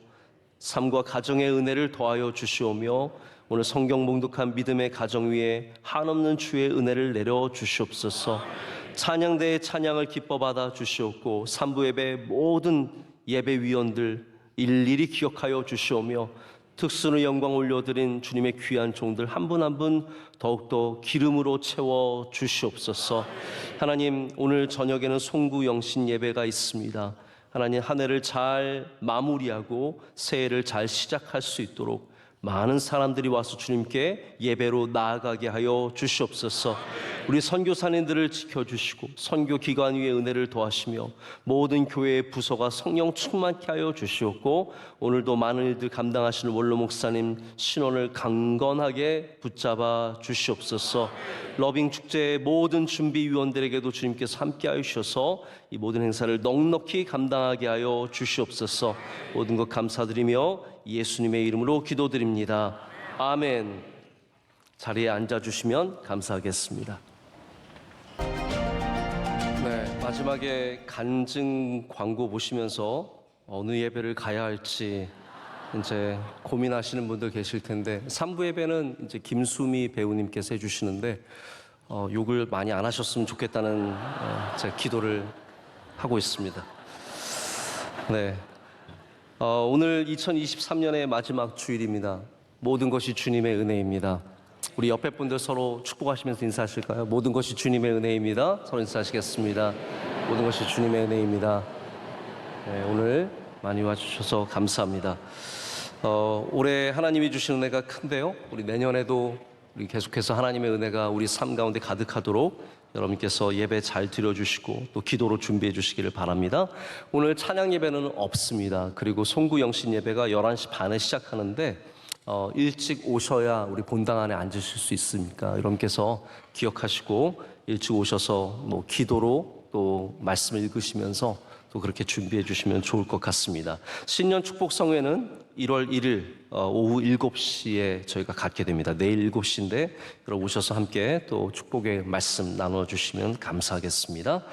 삶과 가정의 은혜를 더하여 주시오며 오늘 성경 봉독한 믿음의 가정 위에 한없는 주의 은혜를 내려 주시옵소서. 찬양대의 찬양을 기뻐 받아 주시옵고 3부 예배 모든 예배위원들 일일이 기억하여 주시오며 특수의 영광 올려드린 주님의 귀한 종들 한 분 한 분 더욱더 기름으로 채워 주시옵소서. 하나님 오늘 저녁에는 송구 영신 예배가 있습니다. 하나님 한 해를 잘 마무리하고 새해를 잘 시작할 수 있도록 많은 사람들이 와서 주님께 예배로 나아가게 하여 주시옵소서. 우리 선교사님들을 지켜주시고 선교기관 위에 은혜를 더하시며 모든 교회의 부서가 성령 충만케 하여 주시옵고 오늘도 많은 일들 감당하시는 원로 목사님 신원을 강건하게 붙잡아 주시옵소서. 러빙 축제의 모든 준비위원들에게도 주님께서 함께 하여 주셔서 이 모든 행사를 넉넉히 감당하게 하여 주시옵소서. 모든 것 감사드리며 예수님의 이름으로 기도드립니다. 아멘. 자리에 앉아주시면 감사하겠습니다. 네, 마지막에 간증 광고 보시면서 어느 예배를 가야 할지 이제 고민하시는 분들 계실 텐데 3부 예배는 이제 김수미 배우님께서 해주시는데 욕을 많이 안 하셨으면 좋겠다는 제 기도를 하고 있습니다. 네. 오늘 2023년의 마지막 주일입니다. 모든 것이 주님의 은혜입니다. 우리 옆에 분들 서로 축복하시면서 인사하실까요? 모든 것이 주님의 은혜입니다. 서로 인사하시겠습니다. 모든 것이 주님의 은혜입니다. 네, 오늘 많이 와주셔서 감사합니다. 올해 하나님이 주신 은혜가 큰데요. 우리 내년에도 우리 계속해서 하나님의 은혜가 우리 삶 가운데 가득하도록 여러분께서 예배 잘 드려주시고 또 기도로 준비해 주시기를 바랍니다. 오늘 찬양 예배는 없습니다. 그리고 송구 영신 예배가 11시 반에 시작하는데 일찍 오셔야 우리 본당 안에 앉으실 수 있으니까 여러분께서 기억하시고 일찍 오셔서 뭐 기도로 또 말씀을 읽으시면서 또 그렇게 준비해 주시면 좋을 것 같습니다. 신년 축복 성회는 1월 1일 오후 7시에 저희가 갖게 됩니다. 내일 7시인데 여러분 오셔서 함께 또 축복의 말씀 나눠주시면 감사하겠습니다.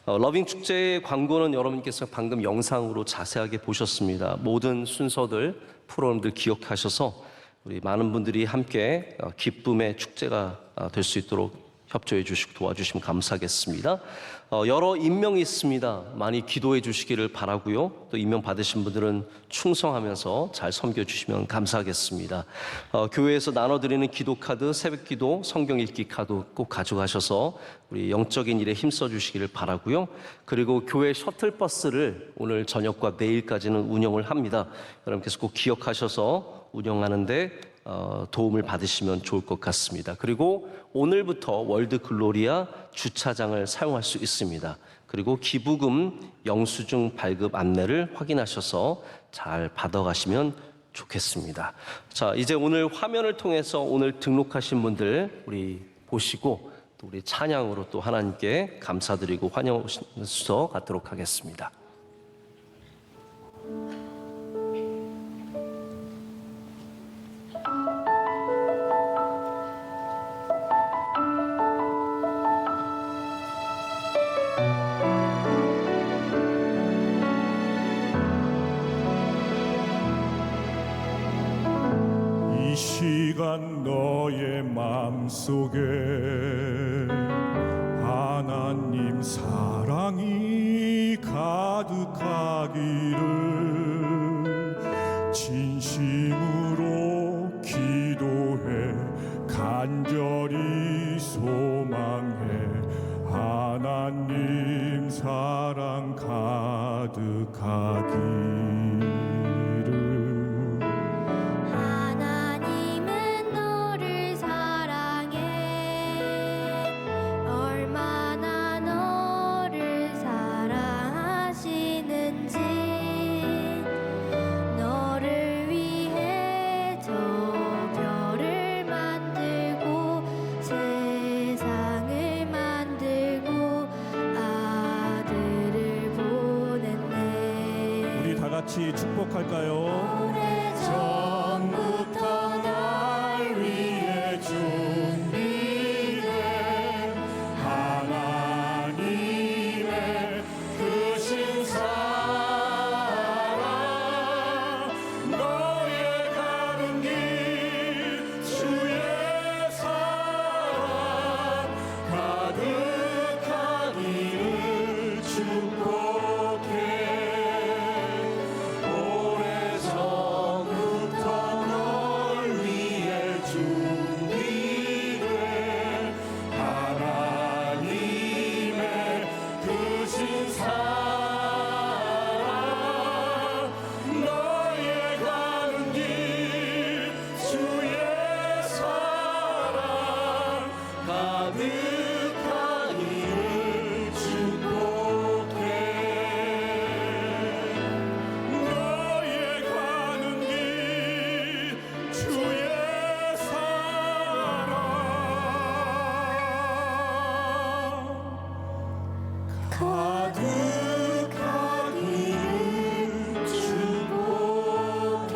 러빙 축제의 광고는 여러분께서 방금 영상으로 자세하게 보셨습니다. 모든 순서들, 프로그램들 기억하셔서 우리 많은 분들이 함께 기쁨의 축제가 될 수 있도록 협조해 주시고 도와주시면 감사하겠습니다. 여러 임명이 있습니다. 많이 기도해 주시기를 바라고요. 또 임명 받으신 분들은 충성하면서 잘 섬겨주시면 감사하겠습니다. 교회에서 나눠드리는 기도카드, 새벽기도, 성경 읽기 카드 꼭 가져가셔서 우리 영적인 일에 힘써 주시기를 바라고요. 그리고 교회 셔틀버스를 오늘 저녁과 내일까지는 운영을 합니다. 여러분께서 꼭 기억하셔서 운영하는데 도움을 받으시면 좋을 것 같습니다. 그리고 오늘부터 월드 글로리아 주차장을 사용할 수 있습니다. 그리고 기부금 영수증 발급 안내를 확인하셔서 잘 받아가시면 좋겠습니다. 자, 이제 오늘 화면을 통해서 오늘 등록하신 분들 우리 보시고 또 우리 찬양으로 또 하나님께 감사드리고 환영의 순서 갖도록 하겠습니다. 이 시간 너의 마음속에 하나님 사랑이 가득하기를 진심으로 기도해 간절히 소망해 하나님 사랑 가득하기를. 하나님은 너를 사랑해 얼마나 너를 사랑하시는지 너를 위해 저 별을 만들고 세상을 만들고 아들을 보냈네. 우리 다 같이 축복할까요? 오래전부터 날 위해 준비된 하나님의 크신 사랑 너의 가는 길 주의 사랑 가득하기를 축복해. 오래전부터 널 위해 준비된 하나님의 크신 사랑 너의 가는 길 주의 사랑 가득하기를 축복해. 너의 가는 길 주의 사랑 가득하기를 축복해.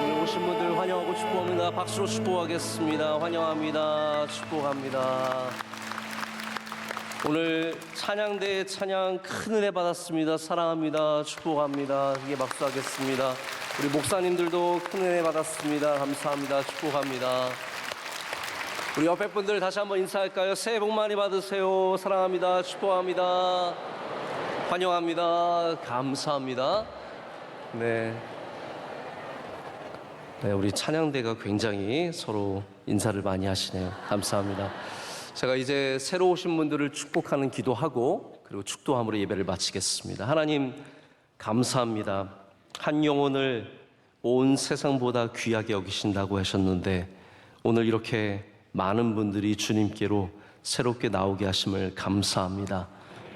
오늘 오신 분들 환영하고 축복합니다. 박수로 축복하겠습니다. 환영합니다. 축복합니다. 오늘 찬양대의 찬양 큰 은혜 받았습니다. 사랑합니다. 축복합니다. 크게 박수하겠습니다. 우리 목사님들도 큰 은혜 받았습니다. 감사합니다. 축복합니다. 우리 옆에 분들 다시 한번 인사할까요? 새해 복 많이 받으세요. 사랑합니다. 축복합니다. 환영합니다. 감사합니다. 네, 우리 찬양대가 굉장히 서로 인사를 많이 하시네요. 감사합니다. 제가 이제 새로 오신 분들을 축복하는 기도하고 그리고 축도함으로 예배를 마치겠습니다. 하나님 감사합니다. 한 영혼을 온 세상보다 귀하게 여기신다고 하셨는데 오늘 이렇게 많은 분들이 주님께로 새롭게 나오게 하심을 감사합니다.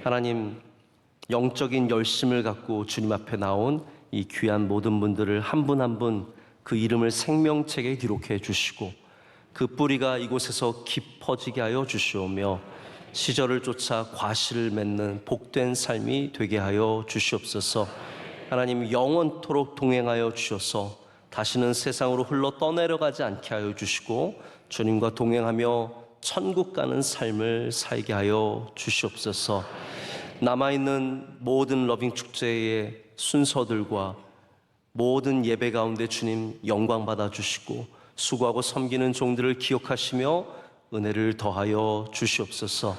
하나님 영적인 열심을 갖고 주님 앞에 나온 이 귀한 모든 분들을 한 분 한 분 그 이름을 생명책에 기록해 주시고 그 뿌리가 이곳에서 깊어지게 하여 주시오며 시절을 쫓아 과실을 맺는 복된 삶이 되게 하여 주시옵소서. 하나님 영원토록 동행하여 주셔서 다시는 세상으로 흘러 떠내려가지 않게 하여 주시고 주님과 동행하며 천국 가는 삶을 살게 하여 주시옵소서. 남아있는 모든 러빙 축제의 순서들과 모든 예배 가운데 주님 영광 받아 주시고 수고하고 섬기는 종들을 기억하시며 은혜를 더하여 주시옵소서.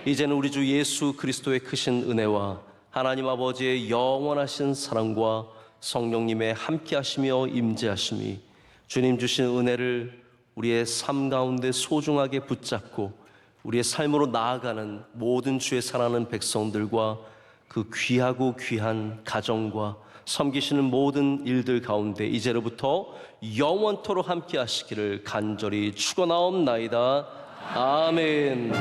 이제는 우리 주 예수 그리스도의 크신 은혜와 하나님 아버지의 영원하신 사랑과 성령님의 함께하시며 임재하심이 주님 주신 은혜를 우리의 삶 가운데 소중하게 붙잡고 우리의 삶으로 나아가는 모든 주의 사랑하는 백성들과 그 귀하고 귀한 가정과 섬기시는 모든 일들 가운데 이제로부터 영원토록 함께 하시기를 간절히 축원하옵나이다. 아멘.